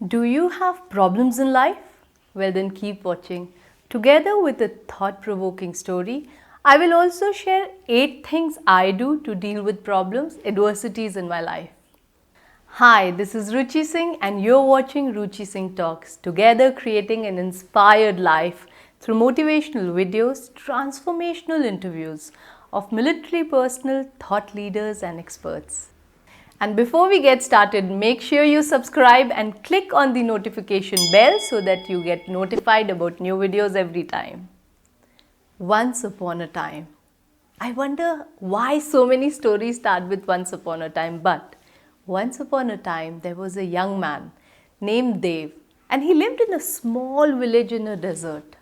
Do you have problems in life? Well, then keep watching. Together with a thought provoking story, I will also share 8 things I do to deal with problems, adversities in my life. Hi, this is Ruchi Singh, and you're watching Ruchi Singh Talks, together creating an inspired life through motivational videos, transformational interviews of military personnel, thought leaders, and experts. And before we get started, make sure you subscribe and click on the notification bell so that you get notified about new videos every time. Once upon a time. I wonder why so many stories start with once upon a time, but once upon a time there was a young man named Dev, and he lived in a small village in a desert.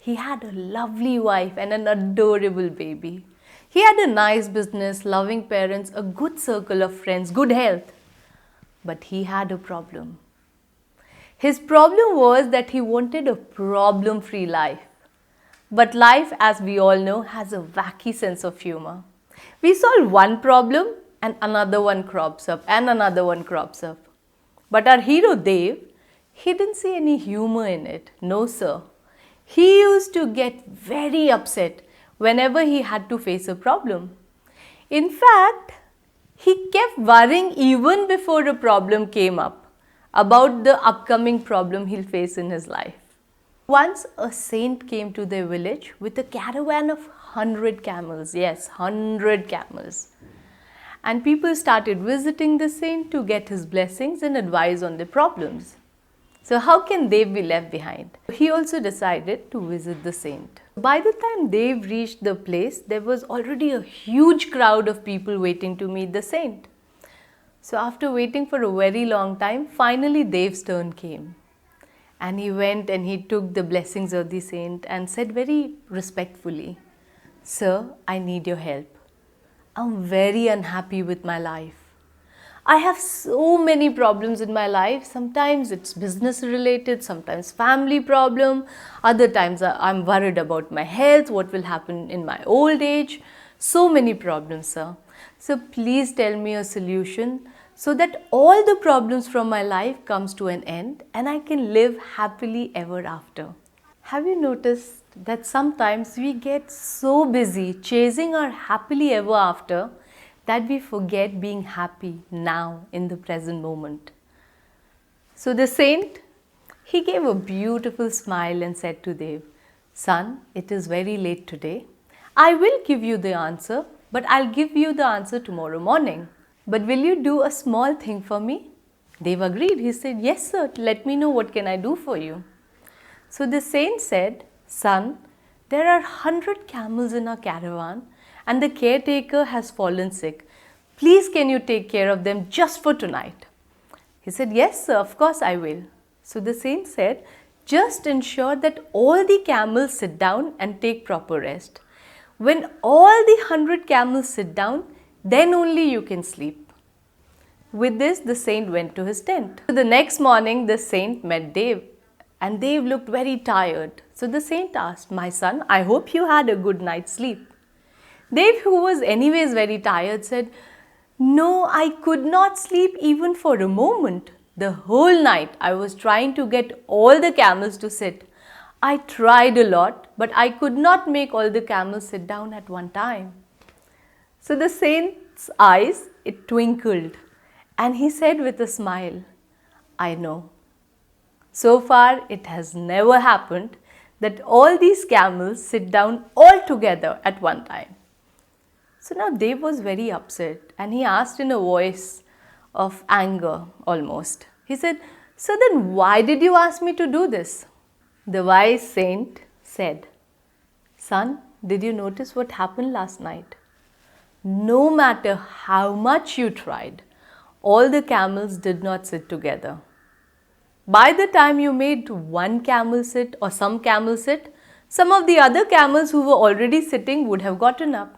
He had a lovely wife and an adorable baby. He had a nice business, loving parents, a good circle of friends, good health. But he had a problem. His problem was that he wanted a problem-free life. But life, as we all know, has a wacky sense of humor. We solve one problem and another one crops up and another one crops up. But our hero Dev, he didn't see any humor in it. No, sir. He used to get very upset whenever he had to face a problem. In fact, he kept worrying even before a problem came up about the upcoming problem he'll face in his life. Once a saint came to their village with a caravan of 100 camels. Yes, 100 camels. And people started visiting the saint to get his blessings and advice on their problems. So how can Dev be left behind? He also decided to visit the saint. By the time Dev reached the place, there was already a huge crowd of people waiting to meet the saint. So after waiting for a very long time, finally Dev's turn came. And he went and he took the blessings of the saint and said very respectfully, "Sir, I need your help. I'm very unhappy with my life. I have so many problems in my life. Sometimes it's business related, sometimes family problem. Other times I'm worried about my health, what will happen in my old age. So many problems, sir. So please tell me a solution so that all the problems from my life comes to an end and I can live happily ever after." Have you noticed that sometimes we get so busy chasing our happily ever after that we forget being happy now in the present moment? So the saint, he gave a beautiful smile and said to Dev, "Son, it is very late today. I will give you the answer, but I'll give you the answer tomorrow morning. But will you do a small thing for me?" Dev agreed. He said, "Yes, sir. Let me know what can I do for you." So the saint said, "Son, there are 100 camels in our caravan and the caretaker has fallen sick. Please can you take care of them just for tonight?" He said, "Yes, sir, of course I will." So the saint said, "Just ensure that all the camels sit down and take proper rest. When all the 100 camels sit down, then only you can sleep." With this, the saint went to his tent. So the next morning, the saint met Dev, and Dev looked very tired. So the saint asked, "My son, I hope you had a good night's sleep." Dev, who was anyways very tired, said, "No, I could not sleep even for a moment. The whole night I was trying to get all the camels to sit. I tried a lot, but I could not make all the camels sit down at one time." So the saint's eyes, it twinkled, and he said with a smile, "I know. So far, it has never happened that all these camels sit down all together at one time." So now Dev was very upset and he asked in a voice of anger almost. He said, "So then why did you ask me to do this?" The wise saint said, "Son, did you notice what happened last night? No matter how much you tried, all the camels did not sit together. By the time you made one camel sit or some camels sit, some of the other camels who were already sitting would have gotten up."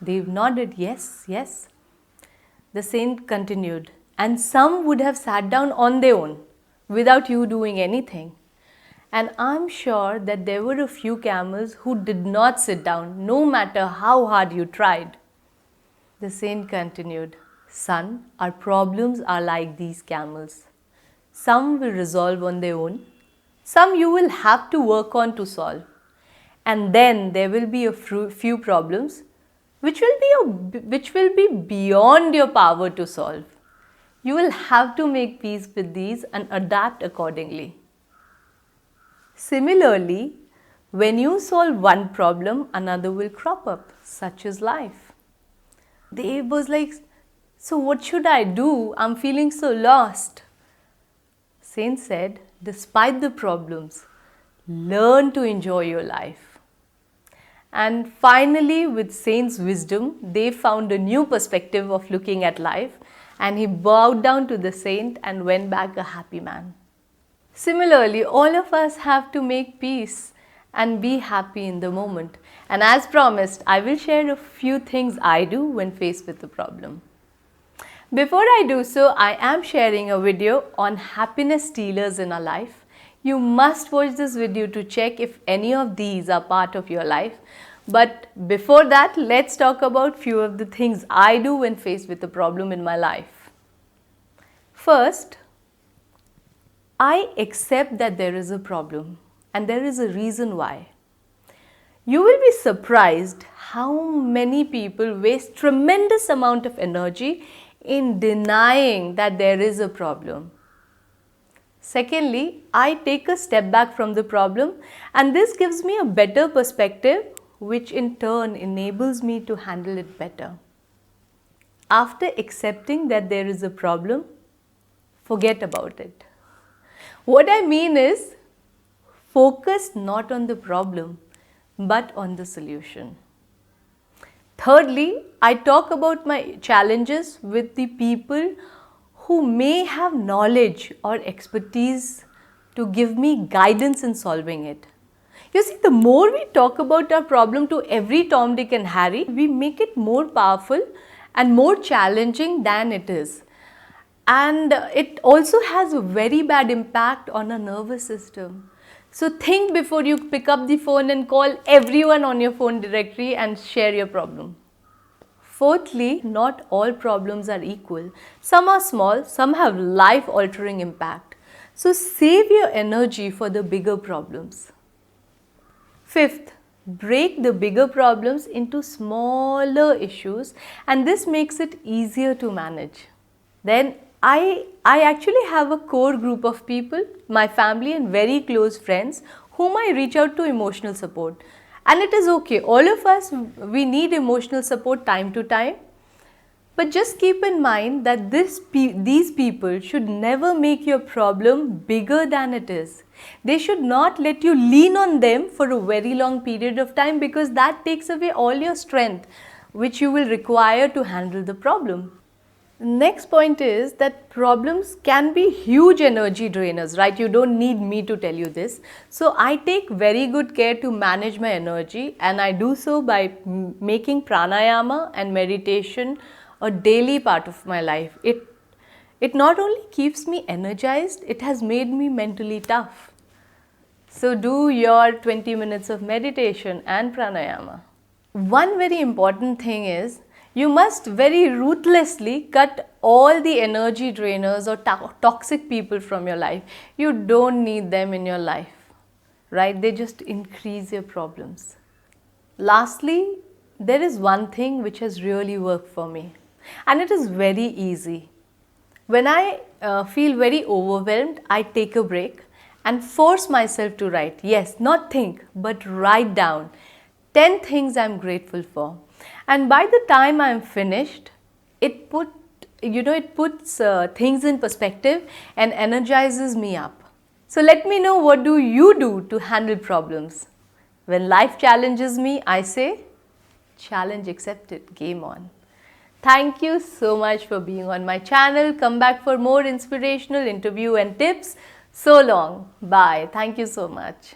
Dev nodded, "Yes, yes." The saint continued, "And some would have sat down on their own without you doing anything. And I'm sure that there were a few camels who did not sit down no matter how hard you tried." The saint continued, "Son, our problems are like these camels. some will resolve on their own, some you will have to work on to solve, and then there will be a few problems which will be beyond your power to solve. You will have to make peace with these and adapt accordingly. Similarly, when you solve one problem, another will crop up, such is life. Dave was like, so what should I do? I'm feeling so lost. Saint said, despite the problems, learn to enjoy your life. And finally, with Saint's wisdom, Dave found a new perspective of looking at life, and he bowed down to the Saint and went back a happy man. Similarly, all of us have to make peace and be happy in the moment. And as promised, I will share a few things I do when faced with a problem. Before I do so, I am sharing a video on happiness stealers in our life. You must watch this video to check if any of these are part of your life. But before that, let's talk about few of the things I do when faced with a problem in my life. First, I accept that there is a problem and there is a reason why. You will be surprised how many people waste tremendous amount of energy in denying that there is a problem. Secondly, I take a step back from the problem, and this gives me a better perspective, which in turn enables me to handle it better. After accepting that there is a problem, forget about it. What I mean is, focus not on the problem, but on the solution. Thirdly, I talk about my challenges with the people who may have knowledge or expertise to give me guidance in solving it. You see, the more we talk about our problem to every Tom, Dick and Harry, we make it more powerful and more challenging than it is. And it also has a very bad impact on our nervous system. So think before you pick up the phone and call everyone on your phone directory and share your problem. Fourthly, not all problems are equal. Some are small, some have life-altering impact. So save your energy for the bigger problems. Fifth, break the bigger problems into smaller issues, and this makes it easier to manage. Then I actually have a core group of people, my family and very close friends, whom I reach out to emotional support. And it is okay, all of us, we need emotional support time to time. But just keep in mind that these people should never make your problem bigger than it is. They should not let you lean on them for a very long period of time, because that takes away all your strength which you will require to handle the problem. Next point is that problems can be huge energy drainers, right? You don't need me to tell you this. So I take very good care to manage my energy, and I do so by making pranayama and meditation a daily part of my life. It not only keeps me energized, it has made me mentally tough. So do your 20 minutes of meditation and pranayama. One very important thing is, you must very ruthlessly cut all the energy drainers or toxic people from your life. You don't need them in your life, right? They just increase your problems. Lastly, there is one thing which has really worked for me, and it is very easy. When I feel very overwhelmed, I take a break and force myself to write. Yes, not think, but write down 10 things I'm grateful for. And by the time I'm finished, it puts things in perspective and energizes me up. So let me know, what do you do to handle problems? When life challenges me, I say, challenge accepted, game on. Thank you so much for being on my channel. Come back for more inspirational interview and tips. So long. Bye. Thank you so much.